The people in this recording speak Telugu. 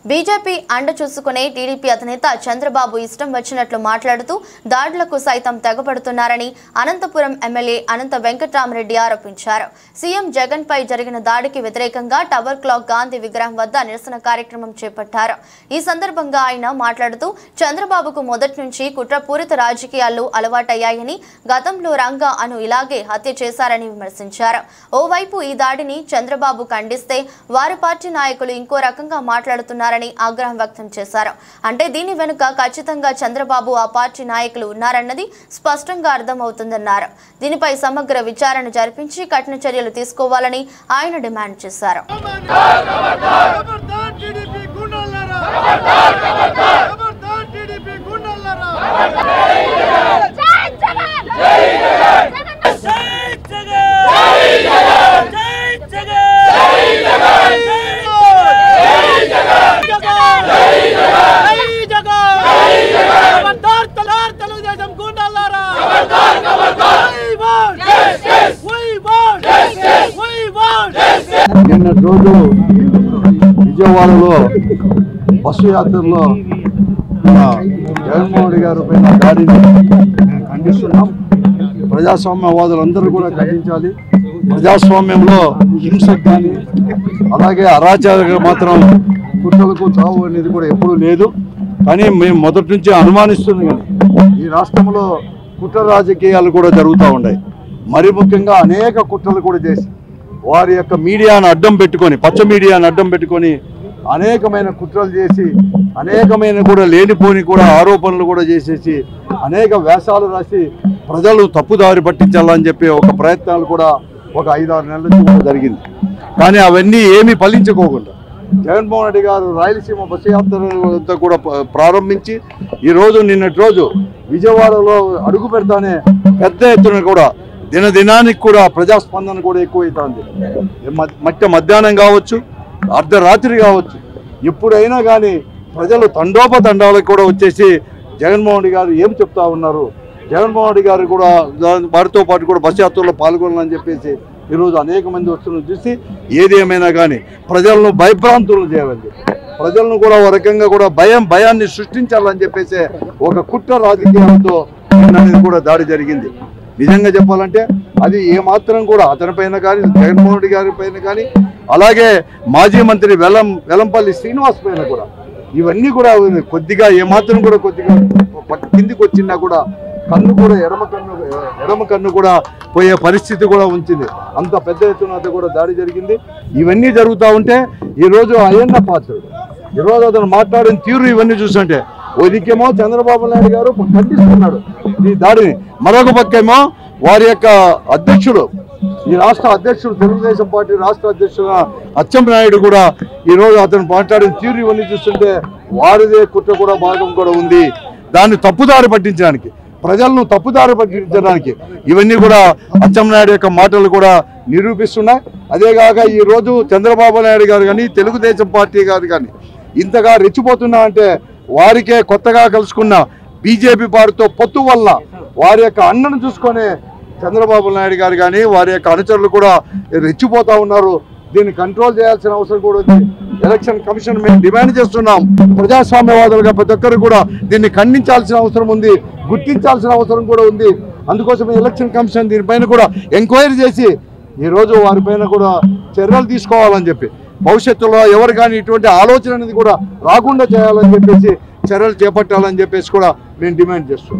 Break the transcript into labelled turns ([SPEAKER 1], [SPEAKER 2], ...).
[SPEAKER 1] బీజేపీ అండ చూసుకునే టీడీపీ అధినేత చంద్రబాబు ఇష్టం వచ్చినట్లు మాట్లాడుతూ దాడులకు సైతం తెగబడుతున్నారని అనంతపురం ఎమ్మెల్యే అనంత వెంకటరామరెడ్డి ఆరోపించారు. సీఎం జగన్ పై జరిగిన దాడికి వ్యతిరేకంగా టవర్ క్లాక్ గాంధీ విగ్రహం వద్ద నిరసన కార్యక్రమం చేపట్టారు. ఈ సందర్భంగా ఆయన మాట్లాడుతూ చంద్రబాబుకు మొదటి నుంచి కుట్రపూరిత రాజకీయాలు అలవాటయ్యాయని, గతంలో రంగా అను ఇలాగే హత్య చేశారని విమర్శించారు. ఓవైపు ఈ దాడిని చంద్రబాబు ఖండిస్తే వారి పార్టీ నాయకులు ఇంకో రకంగా మాట్లాడుతున్నారని ఆగ్రహం వ్యక్తం చేశారు. అంటే దీని వెనుక ఖచ్చితంగా చంద్రబాబు ఆ పార్టీ నాయకులు ఉన్నారన్నది స్పష్టంగా అర్థమవుతుందన్నారు. దీనిపై సమగ్ర విచారణ జరిపించి కఠిన చర్యలు తీసుకోవాలని ఆయన డిమాండ్ చేశారు.
[SPEAKER 2] నిన్న రోజు విజయవాడలో బస్సు యాత్రలో జగన్మోహన్ రెడ్డి గారి పైన దాడిని ఖండిస్తున్నాం. ప్రజాస్వామ్యవాదులందరూ కూడా ఖండించాలి. ప్రజాస్వామ్యంలో హింసకు కానీ అలాగే అరాచకాలకు మాత్రం కుట్రలకు చావు అనేది కూడా ఎప్పుడూ లేదు. కానీ మేము మొదటి నుంచి అనుమానిస్తుంది. కానీ ఈ రాష్ట్రంలో కుట్ర రాజకీయాలు కూడా జరుగుతూ ఉన్నాయి. మరి ముఖ్యంగా అనేక కుట్రలు కూడా చేసి వారి యొక్క మీడియాను అడ్డం పెట్టుకొని, పచ్చ మీడియాను అడ్డం పెట్టుకొని అనేకమైన కుట్రలు చేసి అనేకమైన కూడా లేనిపోని కూడా ఆరోపణలు కూడా చేసేసి అనేక వ్యాసాలు రాసి ప్రజలు తప్పుదారి పట్టించాలని చెప్పి ఒక ప్రయత్నాలు కూడా ఒక 5-6 నెలల నుంచి కూడా జరిగింది. కానీ అవన్నీ ఏమీ ఫలించుకోకుండా జగన్మోహన్ రెడ్డి గారు రాయలసీమ బస్సు యాత్రలతో కూడా ప్రారంభించి ఈరోజు నిన్నటి రోజు విజయవాడలో అడుగు పెడతానే పెద్ద ఎత్తున కూడా దినదినానికి కూడా ప్రజాస్పందన కూడా ఎక్కువైతుంది. మధ్యాహ్నం కావచ్చు, అర్ధరాత్రి కావచ్చు, ఎప్పుడైనా కానీ ప్రజలు తండోపతండాలకు కూడా వచ్చేసి జగన్మోహన్ రెడ్డి గారు ఏం చెప్తా ఉన్నారు, జగన్మోహన్ రెడ్డి గారు కూడా వారితో పాటు కూడా బస్ యాత్రలో పాల్గొనాలని చెప్పేసి ఈరోజు అనేక మంది వస్తున్న చూసి ఏది ఏమైనా కానీ ప్రజలను భయభ్రాంతులను చేయాలని, ప్రజలను కూడా ఒక రకంగా కూడా భయాన్ని సృష్టించాలని చెప్పేసి ఒక కుట్ర రాజకీయాలతో అనేది కూడా దాడి జరిగింది. నిజంగా చెప్పాలంటే అది ఏమాత్రం కూడా అతనిపైన కానీ జగన్మోహన్ రెడ్డి గారి పైన కానీ అలాగే మాజీ మంత్రి వెల్లంపల్లి శ్రీనివాస్ పైన కూడా ఇవన్నీ కూడా కొద్దిగా ఏమాత్రం కూడా కొద్దిగా కిందికి వచ్చినా కూడా కన్ను కూడా ఎడమ కన్ను కూడా పోయే పరిస్థితి కూడా ఉంచింది. అంత పెద్ద ఎత్తున కూడా దాడి జరిగింది. ఇవన్నీ జరుగుతూ ఉంటే ఈరోజు అయ్యన్న పాత్రుడు ఈరోజు అతను మాట్లాడిన తీరు ఇవన్నీ చూస్తుంటే ఓదికేమో చంద్రబాబు నాయుడు గారు ఖండిస్తున్నాడు ఈ దాడిని, మరొక పక్కేమో వారి యొక్క అధ్యక్షుడు, ఈ రాష్ట్ర అధ్యక్షుడు, తెలుగుదేశం పార్టీ రాష్ట్ర అధ్యక్షుడు అచ్చెన్నాయుడు కూడా ఈరోజు అతను మాట్లాడిన తీరు ఇవన్నీ చూస్తుంటే వారిదే కుట్ర కూడా భాగం కూడా ఉంది. దాన్ని తప్పుదారి పట్టించడానికి, ప్రజలను తప్పుదారి పట్టించడానికి ఇవన్నీ కూడా అచ్చెన్నాయుడు యొక్క మాటలు కూడా నిరూపిస్తున్నాయి. అదేగాక ఈరోజు చంద్రబాబు నాయుడు గారు కానీ తెలుగుదేశం పార్టీ గారు కానీ ఇంతగా రెచ్చిపోతున్నా అంటే వారికే కొత్తగా కలుసుకున్న బీజేపీ పార్టీతో పొత్తు వల్ల వారి యొక్క అన్నను చూసుకొని చంద్రబాబు నాయుడు గారు కానీ వారి యొక్క అనుచరులు కూడా రెచ్చిపోతూ ఉన్నారు. దీన్ని కంట్రోల్ చేయాల్సిన అవసరం కూడా ఉంది. ఎలక్షన్ కమిషన్ మేము డిమాండ్ చేస్తున్నాం. ప్రజాస్వామ్యవాదులుగా ప్రతి ఒక్కరు కూడా దీన్ని ఖండించాల్సిన అవసరం ఉంది, గుర్తించాల్సిన అవసరం కూడా ఉంది. అందుకోసం ఎలక్షన్ కమిషన్ దీనిపైన కూడా ఎంక్వైరీ చేసి ఈరోజు వారిపైన కూడా చర్యలు తీసుకోవాలని చెప్పి, భవిష్యత్తులో ఎవరు కానీ ఇటువంటి ఆలోచన అనేది కూడా రాకుండా చేయాలని చెప్పేసి చర్యలు చేపట్టాలని చెప్పేసి కూడా మేము డిమాండ్ చేస్తున్నాం.